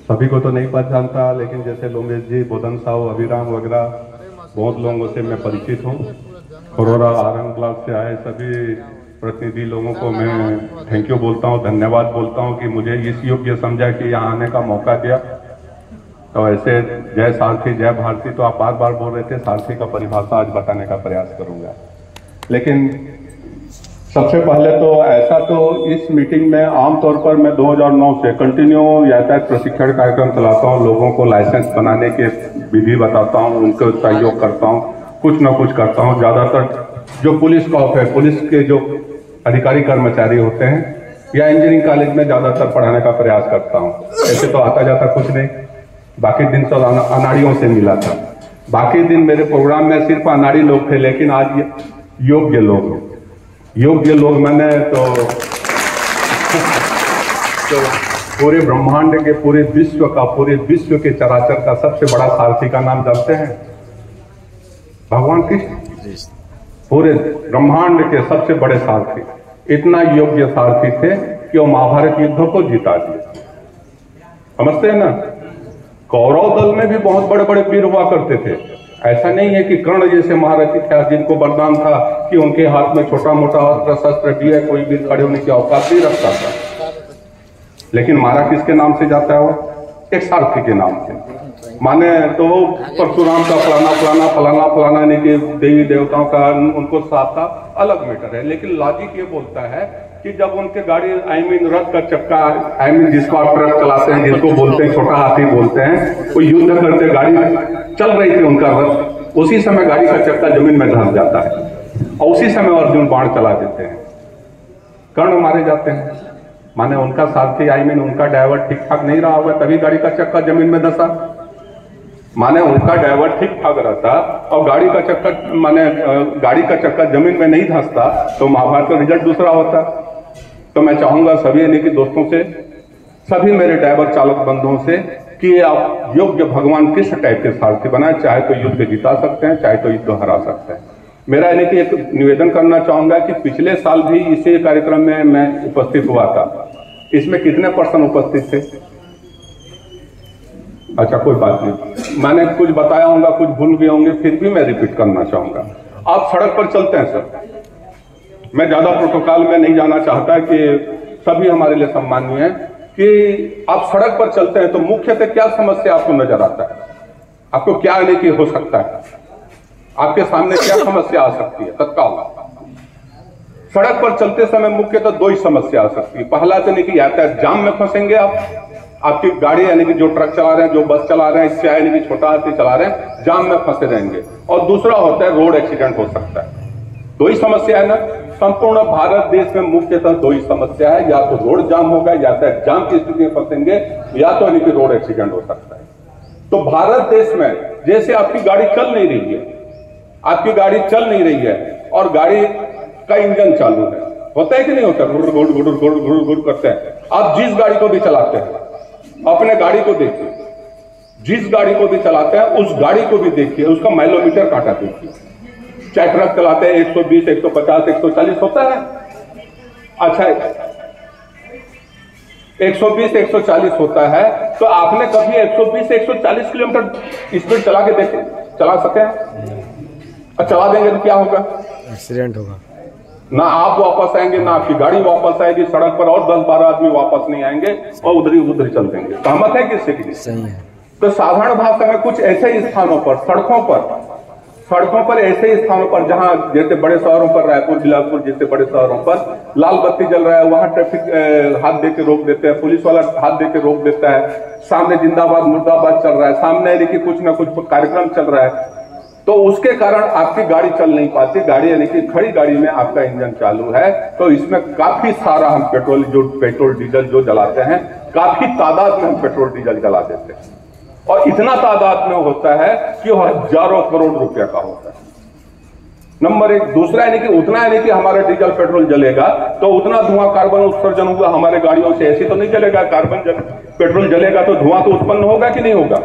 सभी को तो नहीं पहचानता, लेकिन जैसे लोमेश जी, बोधन साहू, अभिराम वगैरह बहुत लोगों से मैं परिचित हूँ। खरोरा आरंग ब्लॉक से आए सभी प्रतिनिधि लोगों को मैं थैंक यू बोलता हूँ, धन्यवाद बोलता हूँ कि मुझे इस योग्य समझा कि यहाँ आने का मौका दिया। तो ऐसे जय सारथी जय भारती तो आप बार बार बोल रहे थे, सारथी का परिभाषा आज बताने का प्रयास करूंगा। लेकिन सबसे पहले तो ऐसा तो इस मीटिंग में आमतौर पर मैं 2009 से कंटिन्यू यातायात प्रशिक्षण कार्यक्रम चलाता हूँ, लोगों को लाइसेंस बनाने के विधि बताता हूँ, उनको सहयोग करता हूँ, कुछ ना कुछ करता हूँ। ज्यादातर जो पुलिस कॉप है, पुलिस के जो अधिकारी कर्मचारी होते हैं या इंजीनियरिंग कॉलेज में ज्यादातर पढ़ाने का प्रयास करता हूँ। ऐसे तो आता जाता कुछ नहीं, बाकी दिन सब अनाड़ियों से मिला था। बाकी दिन मेरे प्रोग्राम में सिर्फ अनाड़ी लोग थे, लेकिन आज योग्य लोग मैंने तो पूरे ब्रह्मांड के, पूरे विश्व के चराचर का सबसे बड़ा सारथी का नाम जानते हैं? भगवान कृष्ण। पूरे ब्रह्मांड के सबसे बड़े सारथी, इतना योग्य सारथी थे कि वो महाभारत युद्ध को जिता दिए। समझते हैं ना? कौरव दल में भी बहुत बड़े बड़े वीर हुआ करते थे। ऐसा नहीं है कि कर्ण जैसे महारथी थे जिनको वरदान था कि उनके हाथ में छोटा मोटा अस्त्र शस्त्र भी है, कोई भी खड़े होने की औकात नहीं रखता था। लेकिन मारा किसके नाम से जाता है? वो एक सारथी के नाम से। माने तो परशुराम का फलाना नहीं कि देवी देवताओं का उनको साथ था, अलग मैटर है। लेकिन लॉजिक ये बोलता है कि जब उनके गाड़ी रथ का चक्का, जिसको आप ट्रक चलाते हैं, जिसको बोलते हैं छोटा हाथी बोलते हैं, वो युद्ध करते गाड़ी चल रही थी उनका रथ, उसी समय गाड़ी का चक्का जमीन में धंस जाता है और उसी समय अर्जुन बाण चला देते हैं, कर्ण मारे जाते हैं। माने उनका सारथी उनका ड्राइवर ठीक ठाक नहीं रहा होगा, तभी गाड़ी का चक्का जमीन में धंसा। माने उनका ड्राइवर ठीक ठाक रहता और गाड़ी का चक्का जमीन में नहीं धंसता तो महाभारत का रिजल्ट दूसरा होता। तो मैं चाहूंगा सभी कि दोस्तों से, सभी मेरे ड्राइवर चालक बंधुओं से कि आप योग्य भगवान कृष्ण टाइप के सारथी बनाए, चाहे तो युद्ध जिता सकते हैं, चाहे तो युद्ध हरा सकते हैं। मेरा कि एक निवेदन करना चाहूंगा कि पिछले साल भी इसी कार्यक्रम में मैं उपस्थित हुआ था। इसमें कितने पर्सन उपस्थित थे? अच्छा, कोई बात नहीं, मैंने कुछ बताया होगा, कुछ भूल गए होंगे, फिर भी मैं रिपीट करना चाहूंगा। आप सड़क पर चलते हैं सर, मैं ज्यादा प्रोटोकॉल में नहीं जाना चाहता कि सभी हमारे लिए सम्मानीय है कि आप सड़क पर चलते हैं तो मुख्यतः क्या समस्या आपको नजर आता है? आपको क्या कि हो सकता है? आपके सामने क्या समस्या आ सकती है तत्काल? सड़क पर चलते समय मुख्यतः दो ही समस्या आ सकती है। पहला तो कि यातायात जाम में फंसेंगे आपकी गाड़ी कि जो ट्रक चला रहे हैं, जो बस चला रहे हैं, चाहे कि छोटा हाथी चला रहे हैं, जाम में फंसे रहेंगे। और दूसरा होता है रोड एक्सीडेंट हो सकता है। दो ही समस्या है ना, संपूर्ण भारत देश में मुख्यतः दो ही समस्या है, या तो रोड जाम होगा, यातायात जाम की स्थिति में फंसेंगे, या तो कि रोड एक्सीडेंट हो सकता है। तो भारत देश में जैसे आपकी गाड़ी चल नहीं रही है और गाड़ी का इंजन चालू है, होता है कि नहीं होता? गुड़ गुड़ गुड़ गुड़ गुड़ गुड़ करते हैं। आप जिस गाड़ी को भी चलाते हैं, अपने गाड़ी को देखिए, जिस गाड़ी को भी चलाते हैं उस गाड़ी को भी देखिए, उसका माइलोमीटर काटा देखिए। चाहे ट्रक चलाते हैं 120, 150, 140 होता है। अच्छा, 120, 140 होता है, तो आपने कभी 120, 140 किलोमीटर स्पीड चला के देखे? चला सके? और चला देंगे तो क्या होगा? एक्सीडेंट होगा। ना आप वापस आएंगे, ना आपकी गाड़ी वापस आएगी, सड़क पर और 10-12 आदमी वापस नहीं आएंगे और उधर चल देंगे। सहमत है किससे की? सही है। तो साधारण भाषा में कुछ ऐसे ही स्थानों पर, सड़कों पर ऐसे स्थानों पर जहां जैसे बड़े शहरों पर, रायपुर, बिलासपुर जैसे बड़े शहरों पर लाल बत्ती जल रहा है, वहां ट्रैफिक हाथ दे के रोक देते हैं, पुलिस वाला हाथ दे के रोक देता है, सामने जिंदाबाद मुर्दाबाद चल रहा है, सामने कि कुछ ना कुछ कार्यक्रम चल रहा है, तो उसके कारण आपकी गाड़ी चल नहीं पाती। गाड़ी कि खड़ी गाड़ी में आपका इंजन चालू है, तो इसमें काफी सारा हम पेट्रोल डीजल जो जलाते हैं, काफी तादाद में हम पेट्रोल डीजल जला देते हैं, और इतना तादाद में होता है कि वो हजारों करोड़ रुपए का होता है। नंबर एक। दूसरा कि उतना कि हमारा डीजल पेट्रोल जलेगा तो उतना धुआं, कार्बन उत्सर्जन होगा हमारे गाड़ियों से, ऐसे तो नहीं जलेगा। पेट्रोल जलेगा तो धुआं तो उत्पन्न होगा कि नहीं होगा?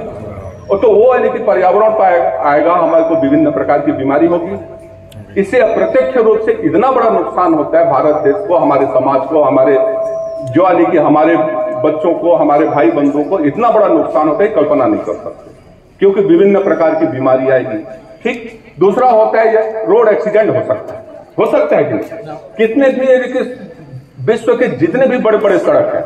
और तो वो कि पर्यावरण पर आएगा, हमारे को विभिन्न प्रकार की बीमारी होगी। इससे अप्रत्यक्ष रूप से इतना बड़ा नुकसान होता है भारत देश को, हमारे समाज को, हमारे जो कि हमारे बच्चों को, हमारे भाई बंधुओं को इतना बड़ा नुकसान होता है, कल्पना नहीं कर सकते, क्योंकि विभिन्न प्रकार की बीमारी आएगी। ठीक। दूसरा होता है रोड एक्सीडेंट हो सकता है कि कितने भी विश्व के जितने भी बड़े बड़े सड़क हैं,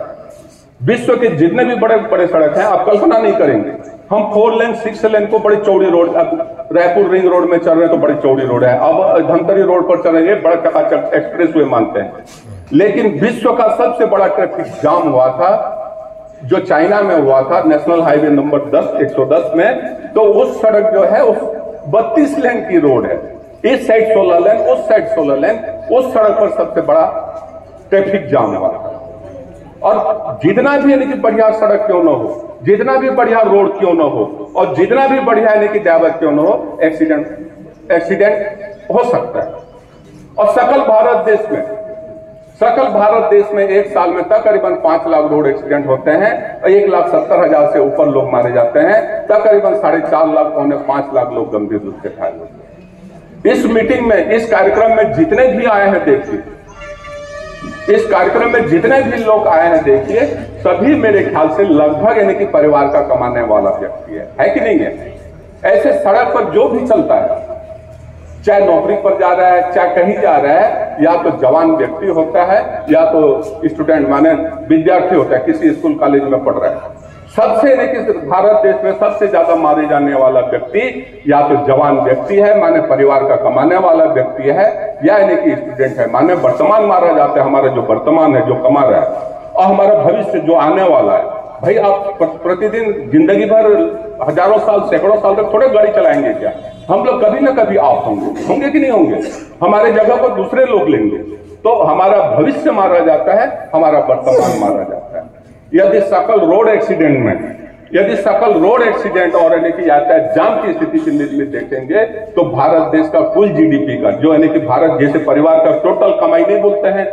विश्व के जितने भी बड़े बड़े सड़क हैं, आप कल्पना नहीं करेंगे। हम 4 लेन 6 लेन को बड़ी चौड़ी रोड, अब रायपुर रिंग रोड में चल रहे हैं तो बड़ी चौड़ी रोड है, अब धमतरी रोड पर चल रहे हैं, बड़ा चकाचक एक्सप्रेस वे मानते हैं। लेकिन विश्व का सबसे बड़ा ट्रैफिक जाम हुआ था जो चाइना में हुआ था, नेशनल हाईवे नंबर 110 में। तो उस सड़क जो है उस 32 लेन की रोड है, इस साइड 16 लेन, उस साइड 16 लेन, उस सड़क पर सबसे बड़ा ट्रैफिक जाम हुआ था। और जितना भी यानी कि बढ़िया सड़क क्यों ना हो, जितना भी बढ़िया रोड क्यों ना हो, और जितना भी बढ़िया यानी कि ड्राइवर क्यों ना हो, एक्सीडेंट हो सकता है। और सकल भारत देश में एक साल में तकरीबन 5 लाख रोड एक्सीडेंट होते हैं, 1,70,000 से ऊपर लोग मारे जाते हैं, तकरीबन 4.5 लाख पौने 5 लाख लोग गंभीर रूप से घायल होते हैं। इस मीटिंग में, इस कार्यक्रम में जितने भी आए हैं देखिए, इस कार्यक्रम में जितने भी लोग आए हैं देखिए, सभी मेरे ख्याल से लगभग यानी कि परिवार का कमाने वाला व्यक्ति है कि नहीं है। ऐसे सड़क पर जो भी चलता है, चाहे नौकरी पर जा रहा है, चाहे कहीं जा रहा है, या तो जवान व्यक्ति होता है या तो स्टूडेंट माने विद्यार्थी होता है, किसी स्कूल कॉलेज में पढ़ रहा है, सबसे भारत देश में सबसे ज्यादा मारे जाने वाला व्यक्ति या तो जवान व्यक्ति है, माने परिवार का कमाने वाला व्यक्ति है, या यानी कि स्टूडेंट है, माने वर्तमान मारा जाता है, हमारा जो वर्तमान है, जो कमा रहा है, और हमारा भविष्य जो आने वाला है। भाई आप प्रतिदिन जिंदगी भर हजारों साल, सैकड़ों साल तक थोड़े गाड़ी चलाएंगे क्या? हम लोग कभी ना कभी आप होंगे कि नहीं होंगे, हमारे जगह पर दूसरे लोग लेंगे। तो हमारा भविष्य मारा जाता है, हमारा वर्तमान मारा जाता है। यदि सकल रोड एक्सीडेंट और यानी कि यातायात जाम की स्थिति में देखेंगे तो भारत देश का कुल जीडीपी का, जो यानी कि भारत जैसे परिवार का टोटल कमाई नहीं बोलते हैं,